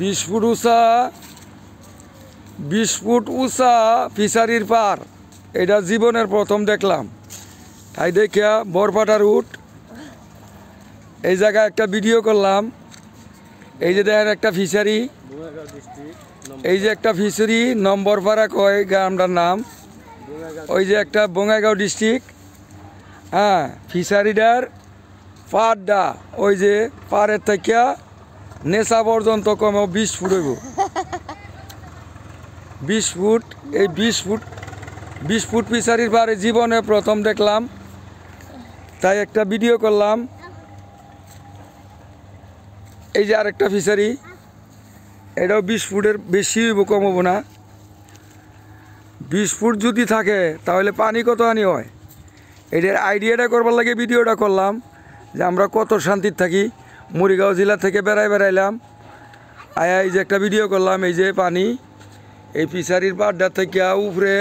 20 foot উঁচা 20 foot উঁচা ফিশারির পার, এটা জীবনের প্রথম দেখলাম। তাই দেখিয়া বরপাটা রুট এই জায়গায় একটা ভিডিও করলাম। এই যে দেখেন একটা ফিশারি, এই যে একটা ফিশারি নম্বরপাড়া কয় গ্রামটার নাম, ওই যে একটা বঙ্গাইগাঁও ডিস্ট্রিক্ট। হ্যাঁ, ফিশারিটার পাড়টা ওই যে পাড়ের থেকে নেশা পর্যন্ত কমে 20 ফুট হইব। 20 ফুট, এই 20 ফুট ফিশারির পাড়ে জীবনে প্রথম দেখলাম, তাই একটা ভিডিও করলাম। এই যে আরেকটা ফিশারি, এটাও 20 ফুটের বেশি হইব, কম হবো না। 20 ফুট যদি থাকে তাহলে পানি কত আনি হয়, এটার আইডিয়াটা করবার লাগে ভিডিওটা করলাম যে আমরা কত শান্তির থাকি। মুড়িগাঁও জেলা থেকে বেড়াইলাম, আয়া এই যে একটা ভিডিও করলাম। এই যে পানি, এই ফিশারির পাড়টা থেকে উপরে,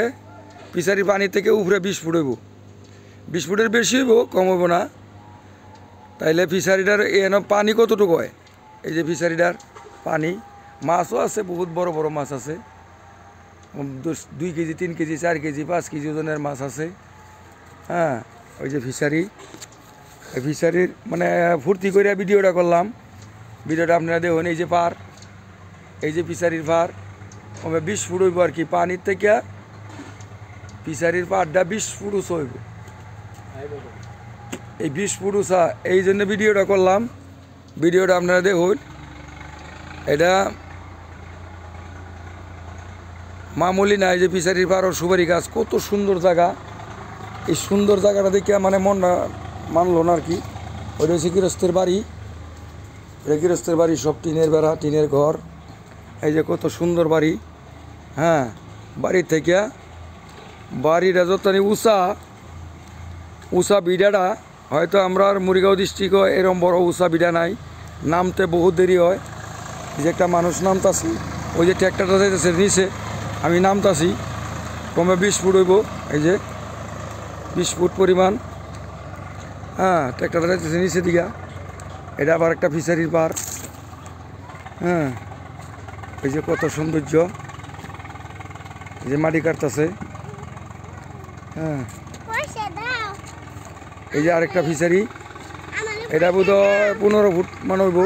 ফিশারির পানি থেকে উপরে 20 ফুট হইব। 20 ফুটের বেশি হইব, কম হইব না। তাইলে ফিশারিটার এন পানি কতটুকু হয়, এই যে ফিশারিটার পানি, মাছও আছে, বহুত বড় বড় মাছ আছে, 2 কেজি 3 কেজি 4 কেজি 5 কেজি ওজনের মাছ আছে। হ্যাঁ, ওই যে ফিশারি, এই ফিশারির মানে ফুর্তি করে ভিডিওটা করলাম। ভিডিওটা আপনারা দেখুন। এই যে পার, এই যে ফিশারির পার 20 ফুট হইব আর কি, পানির থেকে ফিশারির পাড়টা 20 ফুট উঁচু হইব। এই 20 ফুট উঁচা, এই জন্য ভিডিওটা করলাম। ভিডিওটা আপনারা দেখুন। এটা মামুলি না, এই যে ফিশারির পাড় সুপারি গাছ, কত সুন্দর জায়গা। এই সুন্দর জায়গাটা দেখে মানে মনটা মানলো না আর কি। ওইটা হচ্ছে গৃহস্থের বাড়ি, এটা গৃহস্থের বাড়ি, সব টিনের বেড়া, টিনের ঘর। এই যে কত সুন্দর বাড়ি। হ্যাঁ, বাড়ির থেকে বাড়িটা যতখানি উঁচা বিড়াটা, হয়তো আমরা মুড়িগাঁও ডিস্ট্রিক্টও এরকম বড় উঁচা বিড়া নাই, নামতে বহুত দেরি হয়। এই যে একটা মানুষ নামতাছি, ওই যে ট্র্যাক্টরটা যাইতেছে নিচে, আমি নামতাছি, কমে 20 ফুট হইব। এই যে 20 ফুট পরিমাণ। হ্যাঁ, ট্র্যাক্টরটা যাইতেছে নিচে দিঘা। এটা আবার একটা ফিশারির পার। হ্যাঁ, এই যে কত সৌন্দর্য, এই যে মাটি কাটতেছে। হ্যাঁ, এই যে আরেকটা ফিশারি, এটা বোধ হয় 15 ফুট মান হইব,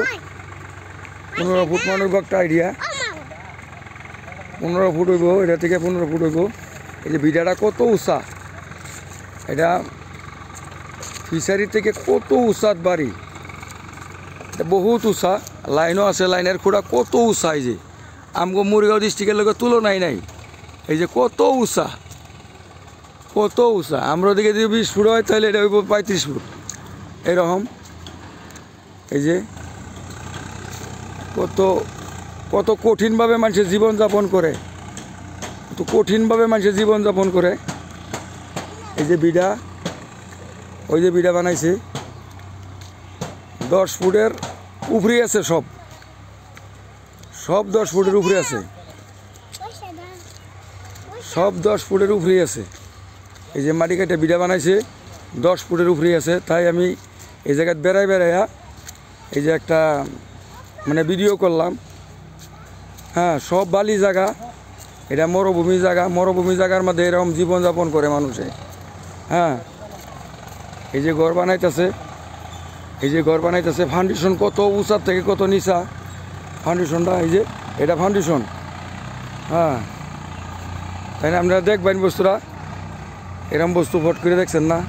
15 ফুট মান হইব একটা আইডিয়া। 15 ফুট হইব, এটা থেকে 15 ফুট হইব। এই যে ভিড়াটা কত উঁচা, এটা ফিশারি থেকে কত উঁচাত বাড়ি, এটা বহুত উঁচা। লাইনও আছে, লাইনের খুঁড়া কত উঁচা। এই যে আমগো মুড়িগাঁও ডিস্ট্রিক্টের লোকের তুলনাই নাই। এই যে কত উঁচা, কত উঁচা। আমরা দিকে যদি 20 ফুট হয় তাহলে এটা হইব 35 ফুট এরকম। এই যে কত কত কঠিনভাবে মানুষের জীবনযাপন করে, কত কঠিনভাবে মানুষের জীবনযাপন করে। এই যে বিড়া, ওই যে বিড়া বানাইছে 10 ফুটের উপরে আছে, সব 10 ফুটের উপরে আছে, সব 10 ফুটের উপরেই আছে। এই যে মাটি কাটে বিড়া বানাইছে 10 ফুটের উপরেই আছে। তাই আমি এই জায়গায় বেড়াইয়া এই যে একটা মানে ভিডিও করলাম। হ্যাঁ, সব বালি জায়গা, এটা মরুভূমি জায়গা, মরুভূমি জায়গার মধ্যে এরকম জীবনযাপন করে মানুষে। হ্যাঁ, এই যে ঘর বানাইতেছে, এই যে ঘর বানাইতেছে, ফাউন্ডেশন কত উঁচার থেকে কত নিচা ফাউন্ডেশনটা। এই যে এটা ফাউন্ডেশন। হ্যাঁ, তাই না, আপনারা দেখবেন বস্তুরা, এরকম বস্তু ফট করে দেখছেন না।